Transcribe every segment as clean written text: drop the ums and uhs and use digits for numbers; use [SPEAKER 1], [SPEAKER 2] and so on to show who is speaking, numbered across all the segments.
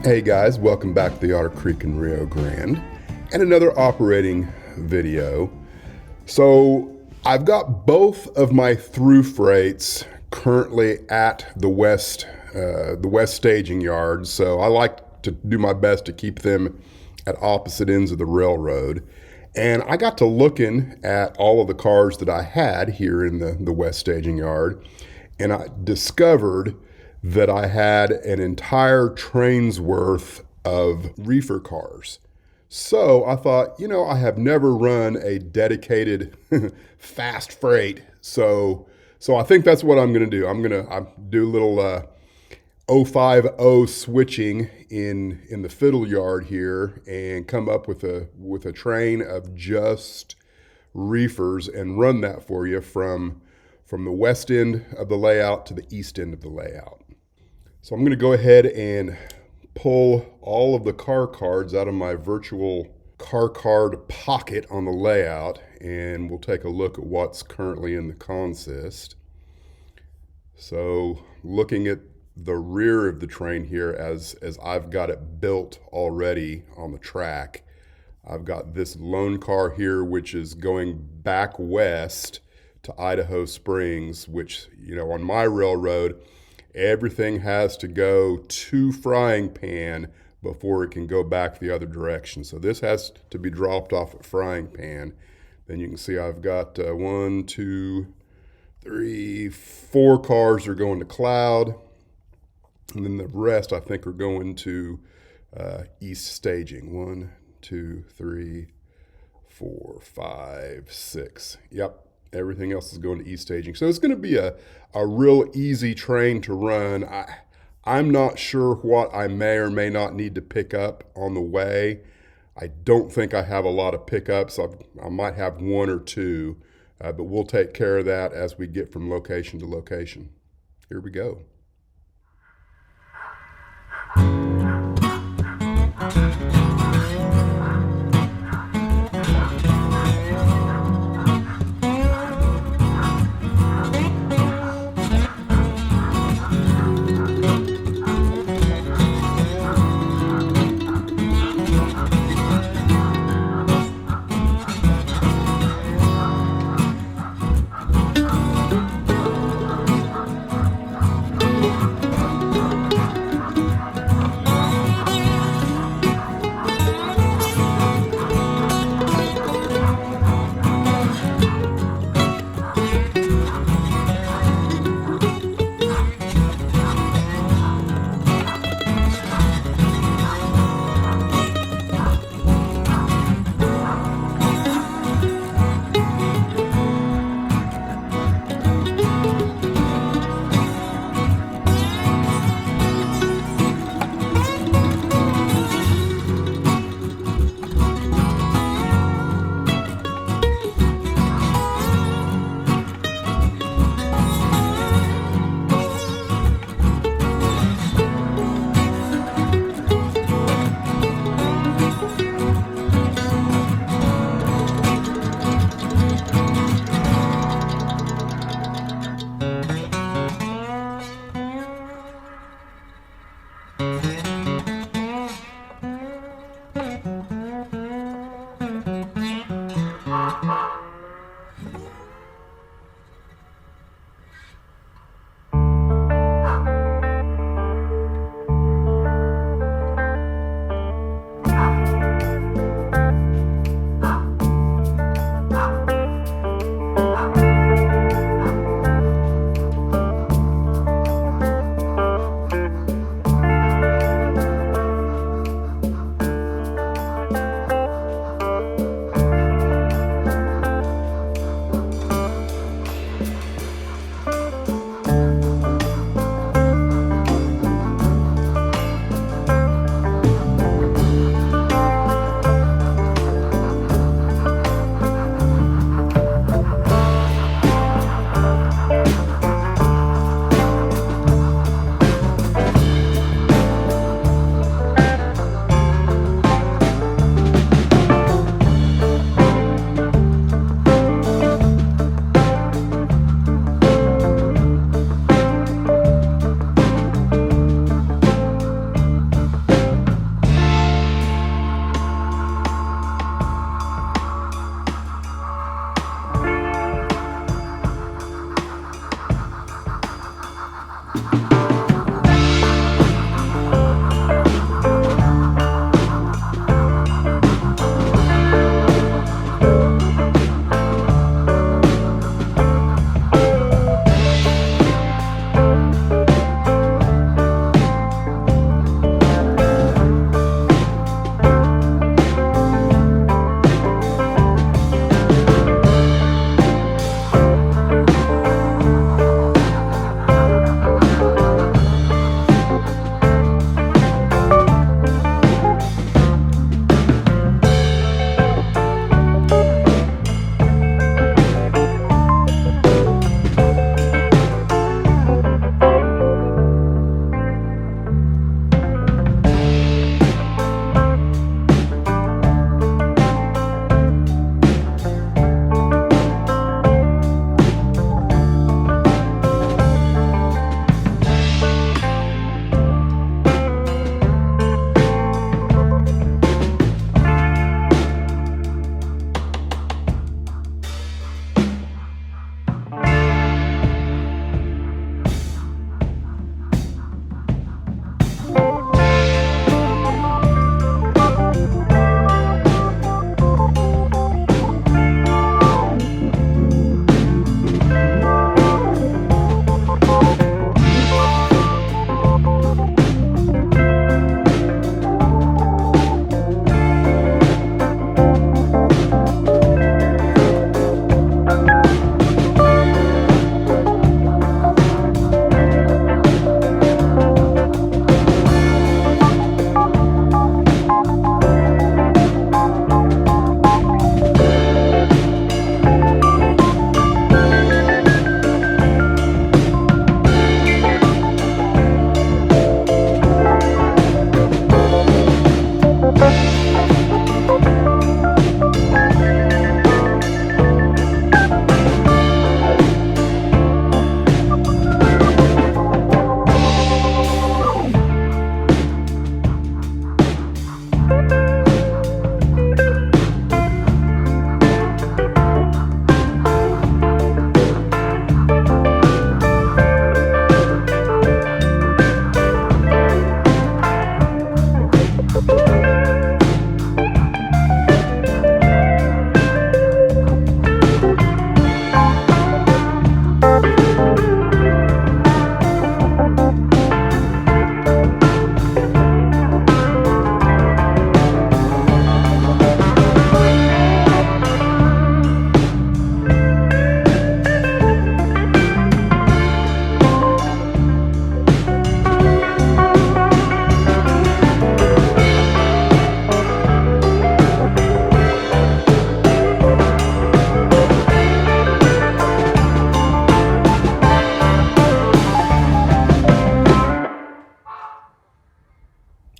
[SPEAKER 1] Hey guys, welcome back to the Otter Creek and Rio Grande and another operating video. So I've got both of my through freights currently at the west staging yard. So I like to do my best to keep them at opposite ends of the railroad. And I got to looking at all of the cars that I had here in the west staging yard, and I discovered that I had an entire train's worth of reefer cars. So I thought, I have never run a dedicated fast freight. So I think that's what I'm going to do. I'm going to do a little 050 switching in the fiddle yard here and come up with a train of just reefers and run that for you from the west end of the layout to the east end of the layout. So I'm going to go ahead and pull all of the car cards out of my virtual car card pocket on the layout, and we'll take a look at what's currently in the consist. So looking at the rear of the train here as I've got it built already on the track, I've got this lone car here which is going back west to Idaho Springs, which, on my railroad, everything has to go to Frying Pan before it can go back the other direction. So this has to be dropped off at Frying Pan. Then you can see I've got 1, 2, 3, 4 cars are going to Cloud. And then the rest, I think, are going to East Staging. 1, 2, 3, 4, 5, 6. Yep. Everything else is going to East Staging. So it's going to be a real easy train to run. I'm not sure what I may or may not need to pick up on the way. I don't think I have a lot of pickups. I might have 1 or 2, but we'll take care of that as we get from location to location. Here we go.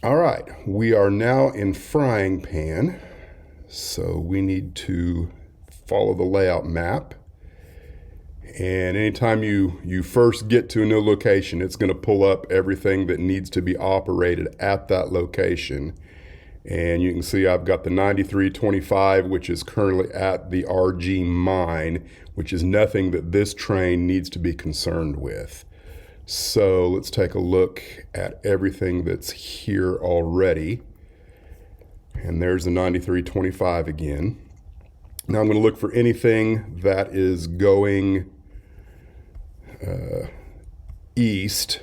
[SPEAKER 1] All right, we are now in frying pan, so we need to follow the layout map. And anytime you first get to a new location, it's going to pull up everything that needs to be operated at that location. And you can see I've got the 9325, which is currently at the RG mine, which is nothing that this train needs to be concerned with. So let's take a look at everything that's here already. And there's the 9325 again. Now I'm going to look for anything that is going east.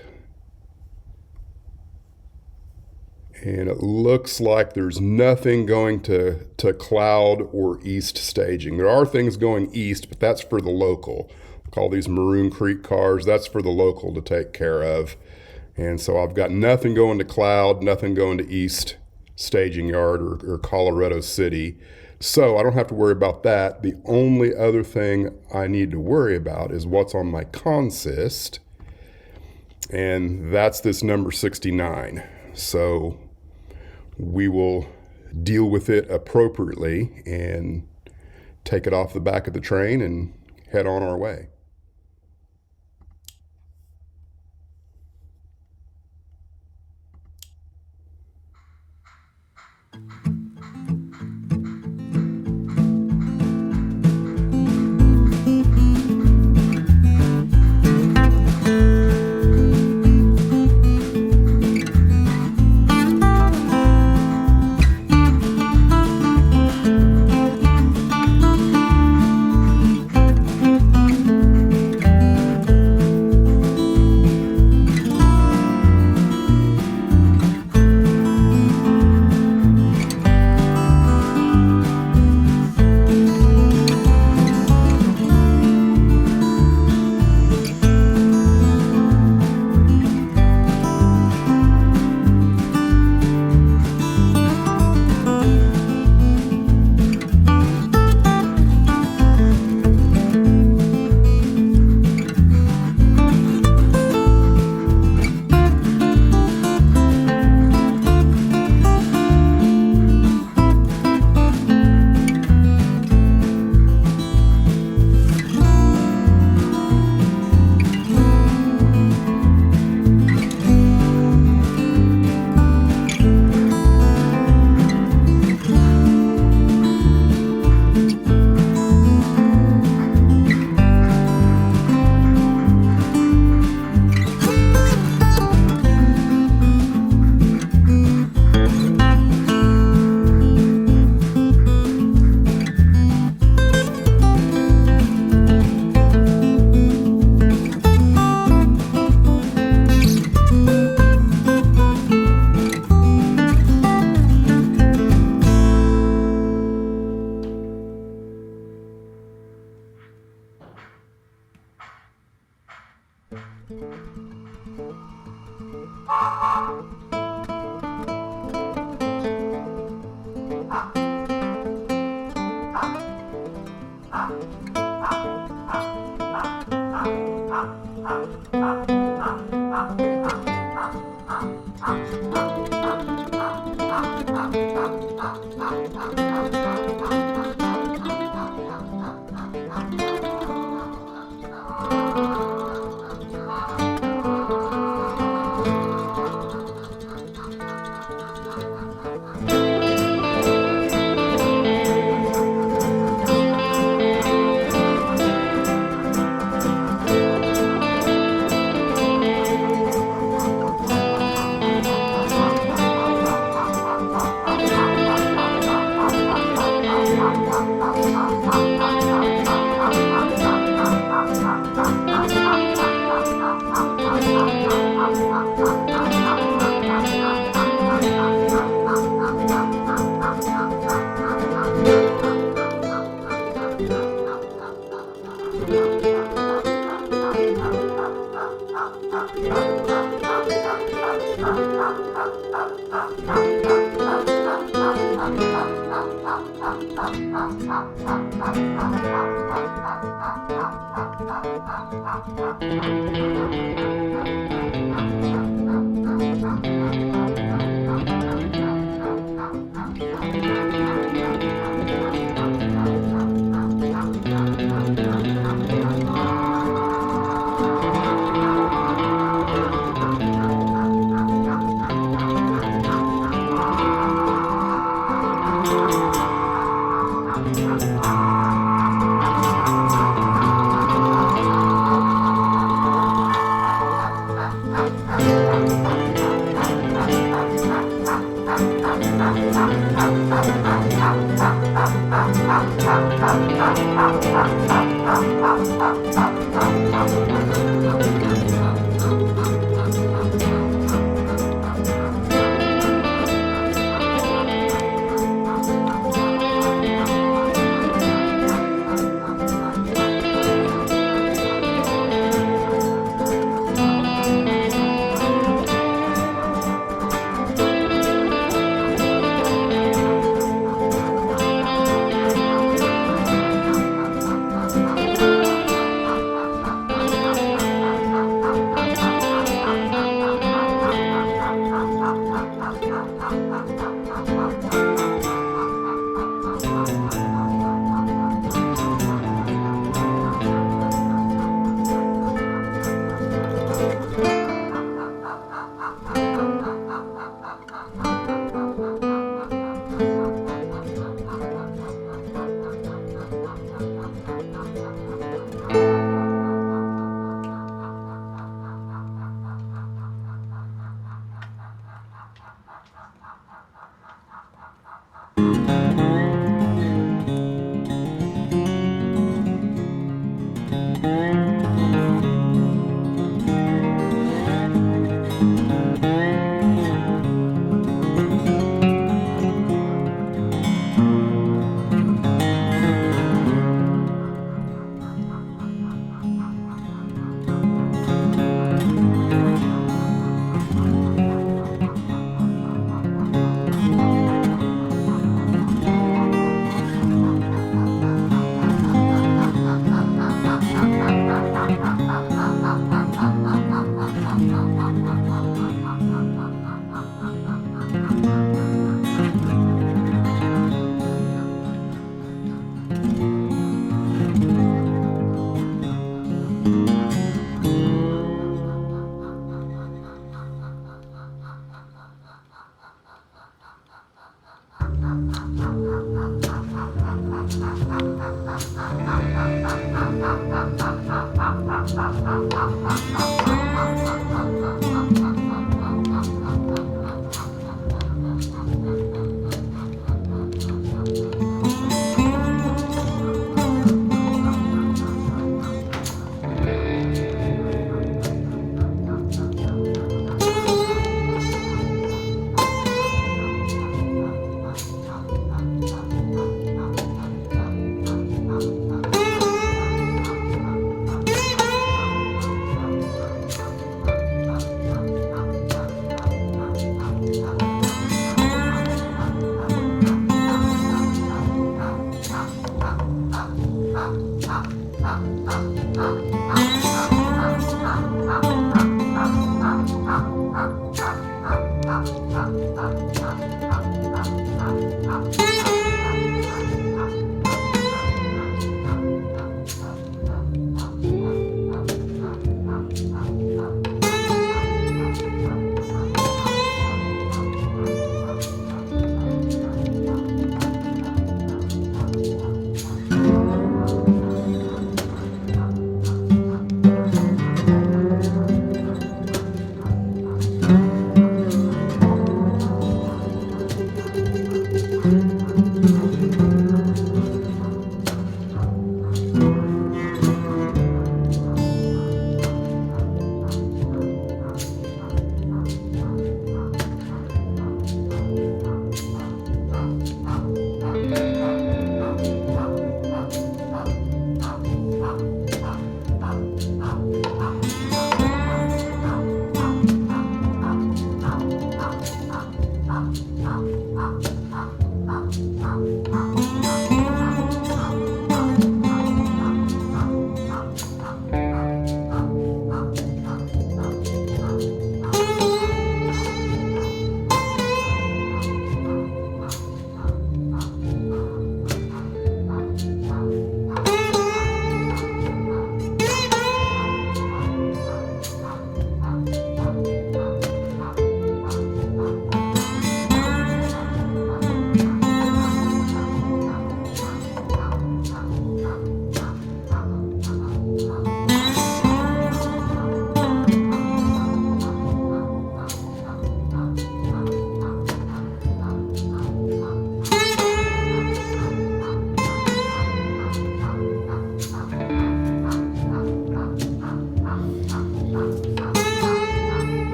[SPEAKER 1] And it looks like there's nothing going to cloud or east staging. There are things going east, but that's for the local. Call these Maroon Creek cars. That's for the local to take care of. And so I've got nothing going to cloud, nothing going to east staging yard or Colorado City. So I don't have to worry about that. The only other thing I need to worry about is what's on my consist. And that's this number 69. So we will deal with it appropriately and take it off the back of the train and head on our way.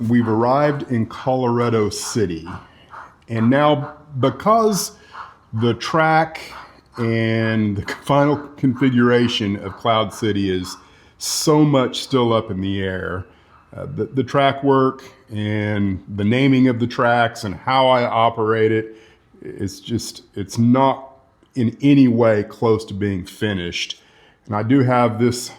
[SPEAKER 1] we've arrived in Colorado City. And now, because the track and the final configuration of Cloud City is so much still up in the air, the track work and the naming of the tracks and how I operate it, it's not in any way close to being finished. And I do have this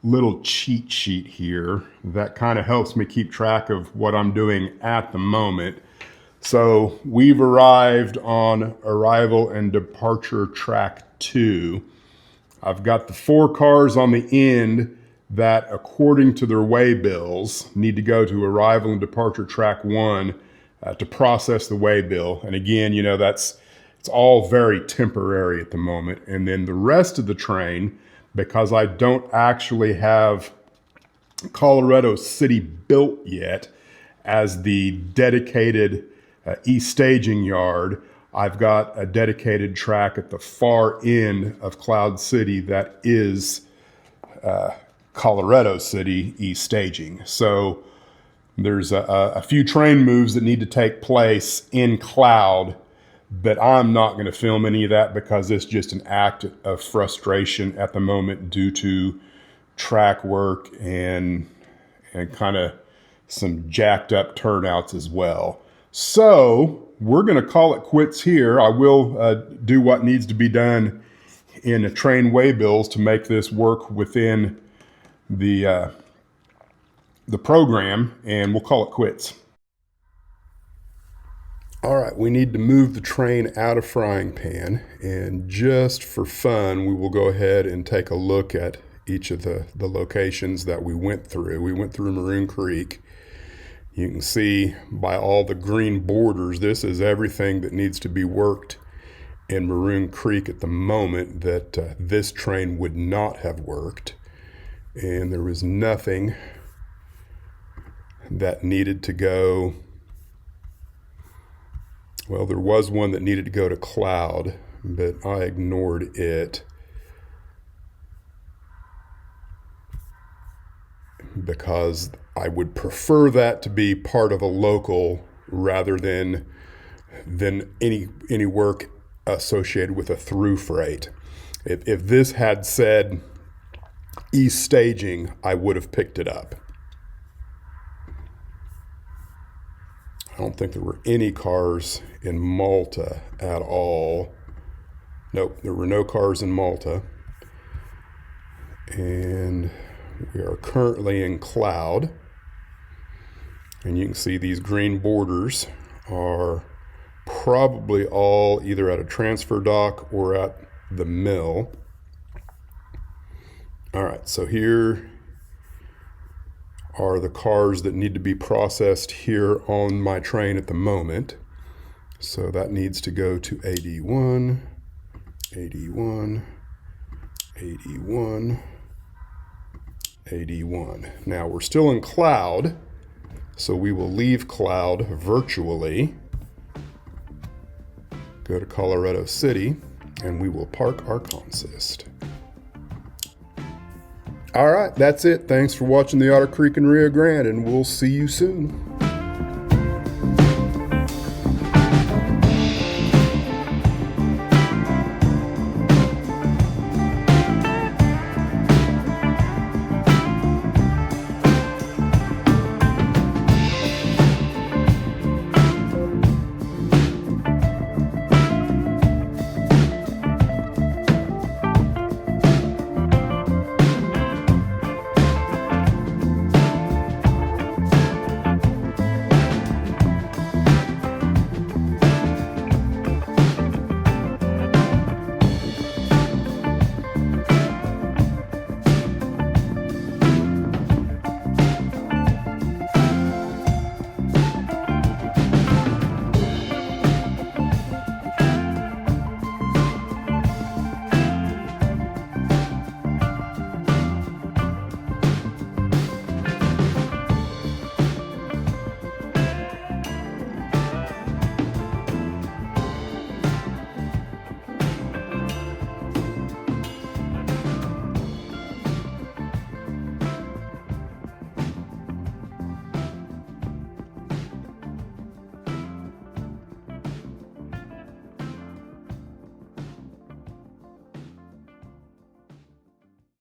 [SPEAKER 1] little cheat sheet here that kind of helps me keep track of what I'm doing at the moment. So we've arrived on arrival and departure track 2. I've got the 4 cars on the end that, according to their waybills, need to go to arrival and departure track 1 to process the waybill. And again, you know, it's all very temporary at the moment. And then the rest of the train, because I don't actually have Colorado City built yet as the dedicated East staging yard, I've got a dedicated track at the far end of Cloud City that is Colorado City East staging. So there's a few train moves that need to take place in Cloud, but I'm not going to film any of that because it's just an act of frustration at the moment due to track work and kind of some jacked up turnouts as well. So we're going to call it quits here. I will do what needs to be done in the train waybills to make this work within the program, and we'll call it quits. All right, we need to move the train out of frying pan, and just for fun, we will go ahead and take a look at each of the locations that we went through. We went through Maroon Creek. You can see by all the green borders, this is everything that needs to be worked in Maroon Creek at the moment that this train would not have worked. And there was nothing that needed to go. Well, there was one that needed to go to Cloud, but I ignored it because I would prefer that to be part of a local rather than any work associated with a through freight. If this had said East staging, I would have picked it up. I don't think there were any cars in Malta at all. Nope, there were no cars in Malta. And we are currently in Cloud. And you can see these green borders are probably all either at a transfer dock or at the mill. All right, so here are the cars that need to be processed here on my train at the moment. So that needs to go to 81, 81, 81, 81. Now we're still in Cloud, so we will leave Cloud virtually, go to Colorado City, and we will park our consist. All right, that's it. Thanks for watching the Otter Creek and Rio Grande, and we'll see you soon.